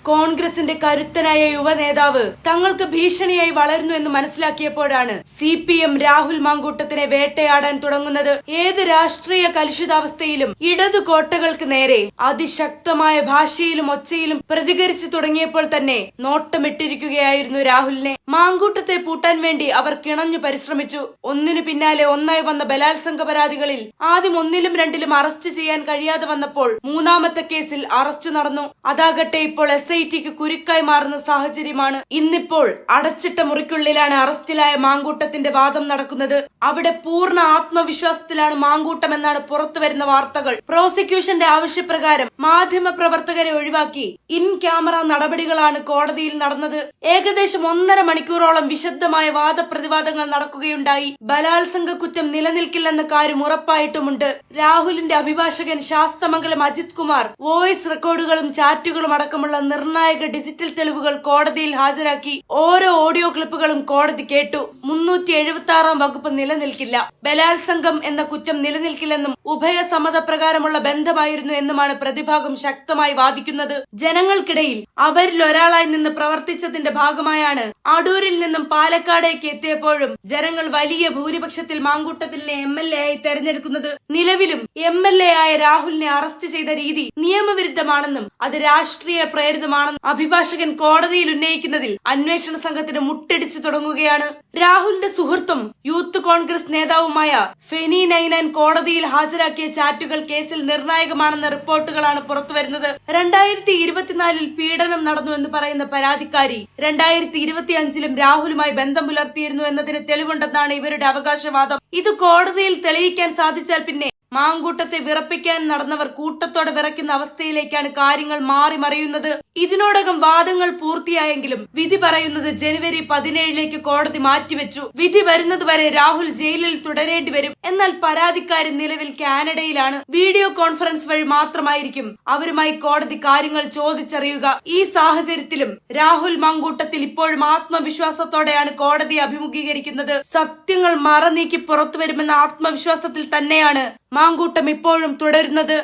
കോൺഗ്രസിന്റെ കരുത്തനായ യുവ നേതാവ് തങ്ങൾക്ക് ഭീഷണിയായി വളരുന്നു എന്ന് മനസ്സിലാക്കിയപ്പോഴാണ് CPM രാഹുൽ മാങ്കൂട്ടത്തിനെ വേട്ടയാടാൻ തുടങ്ങുന്നത്. ഏത് രാഷ്ട്രീയ കലുഷിതാവസ്ഥയിലും ഇടതു കോട്ടകൾക്ക് നേരെ അതിശക്തമായ ഭാഷയിലും ഒച്ചയിലും പ്രതികരിച്ചു തുടങ്ങിയപ്പോൾ തന്നെ നോട്ടമിട്ടിരിക്കുകയായിരുന്നു രാഹുലിനെ. മാങ്കൂട്ടത്തെ പൂട്ടാൻ വേണ്ടി അവർ കിണഞ്ഞു പരിശ്രമിച്ചു. ഒന്നിനു പിന്നാലെ ഒന്നായി വന്ന ബലാത്സംഗ പരാതികളിൽ ആദ്യം ഒന്നിലും രണ്ടിലും അറസ്റ്റ് ചെയ്യാൻ കഴിയാതെ വന്നപ്പോൾ മൂന്നാമത്തെ കേസിൽ അറസ്റ്റ് നടന്നു. അതാകട്ടെ ഇപ്പോൾ SITക്ക് കുരുക്കായി മാറുന്ന സാഹചര്യമാണ്. ഇന്നിപ്പോൾ അടച്ചിട്ട മുറിക്കുള്ളിലാണ് അറസ്റ്റിലായ മാങ്കൂട്ടത്തിന്റെ വാദം നടക്കുന്നത്. അവിടെ പൂർണ്ണ ആത്മവിശ്വാസത്തിലാണ് മാങ്കൂട്ടം എന്നാണ് പുറത്തുവരുന്ന വാർത്തകൾ. പ്രോസിക്യൂഷന്റെ ആവശ്യപ്രകാരം മാധ്യമ പ്രവർത്തകരെ ഒഴിവാക്കി ഇൻ ക്യാമറ നടപടികളാണ് കോടതിയിൽ നടന്നത്. ഏകദേശം 1.5 മണിക്കൂറോളം വിശദമായ വാദപ്രതിവാദങ്ങൾ നടക്കുകയുണ്ടായി. ബലാത്സംഗ കുറ്റം നിലനിൽക്കില്ലെന്ന കാര്യം ഉറപ്പായിട്ടുമുണ്ട്. രാഹുലിന്റെ അഭിഭാഷകൻ ശാസ്തമംഗലം അജിത് കുമാർ വോയിസ് റെക്കോർഡുകളും ചാറ്റുകളും അടക്കമുള്ള നിർണായക ഡിജിറ്റൽ തെളിവുകൾ കോടതിയിൽ ഹാജരാക്കി. ഓരോ ഓഡിയോ ക്ലിപ്പുകളും കോടതി കേട്ടു. 376 വകുപ്പ് നിലനിൽക്കില്ല, ബലാത്സംഗം എന്ന കുറ്റം നിലനിൽക്കില്ലെന്നും ഉഭയ സമ്മതപ്രകാരമുള്ള ബന്ധമായിരുന്നു എന്നുമാണ് പ്രതിഭാഗം ശക്തമായി വാദിക്കുന്നത്. ജനങ്ങൾക്കിടയിൽ അവരിൽ ഒരാളായി നിന്ന് പ്രവർത്തിച്ചതിന്റെ ഭാഗമായാണ് അടൂരിൽ നിന്നും പാലക്കാടേക്ക് എത്തിയപ്പോഴും ജനങ്ങൾ വലിയ ഭൂരിപക്ഷത്തിൽ മാങ്കൂട്ടത്തിനെ MLA ആയി തെരഞ്ഞെടുക്കുന്നത്. നിലവിലും MLA ആയ രാഹുലിനെ അറസ്റ്റ് ചെയ്ത രീതി നിയമവിരുദ്ധമാണെന്നും അത് രാഷ്ട്രീയ പ്രേരിതമാണെന്നും അഭിഭാഷകൻ കോടതിയിൽ ഉന്നയിക്കുന്നതിൽ അന്വേഷണ സംഘത്തിന് മുട്ടിടിച്ചു തുടങ്ങുകയാണ്. രാഹുലിന്റെ സുഹൃത്തും യൂത്ത് കോൺഗ്രസ് നേതാവുമായ ഫെനി നൈനാൻ കോടതിയിൽ ഹാജരാക്കിയ ചാറ്റുകൾ കേസിൽ നിർണായകമാണെന്ന റിപ്പോർട്ടുകളാണ് പുറത്തുവരുന്നത്. 2024 പീഡനം നടന്നു എന്ന് പറയുന്ന പരാതിക്കാരി 2025 രാഹുലുമായി ബന്ധം പുലർത്തിയിരുന്നു എന്നതിന് തെളിവുണ്ടെന്നാണ് ഇവരുടെ അവകാശവാദം. ഇത് കോടതിയിൽ തെളിയിക്കാൻ സാധിച്ചാൽ പിന്നെ മാങ്കൂട്ടത്തെ വിറപ്പിക്കാൻ നടന്നവർ കൂട്ടത്തോടെ വിറയ്ക്കുന്ന അവസ്ഥയിലേക്കാണ് കാര്യങ്ങൾ മാറി മറിയുന്നത്. ഇതിനോടകം വാദങ്ങൾ പൂർത്തിയായെങ്കിലും വിധി പറയുന്നത് ജനുവരി 17 കോടതി മാറ്റിവെച്ചു. വിധി വരുന്നതുവരെ രാഹുൽ ജയിലിൽ തുടരേണ്ടി വരും. എന്നാൽ പരാതിക്കാരി നിലവിൽ കാനഡയിലാണ്. വീഡിയോ കോൺഫറൻസ് വഴി മാത്രമായിരിക്കും അവരുമായി കോടതി കാര്യങ്ങൾ ചോദിച്ചറിയുക. ഈ സാഹചര്യത്തിലും രാഹുൽ മാങ്കൂട്ടത്തിൽ ഇപ്പോഴും ആത്മവിശ്വാസത്തോടെയാണ് കോടതിയെ അഭിമുഖീകരിക്കുന്നത്. സത്യങ്ങൾ മറനീക്കി പുറത്തുവരുമെന്ന ആത്മവിശ്വാസത്തിൽ തന്നെയാണ് മാങ്കൂട്ടം ഇപ്പോഴും തുടരുന്നത്.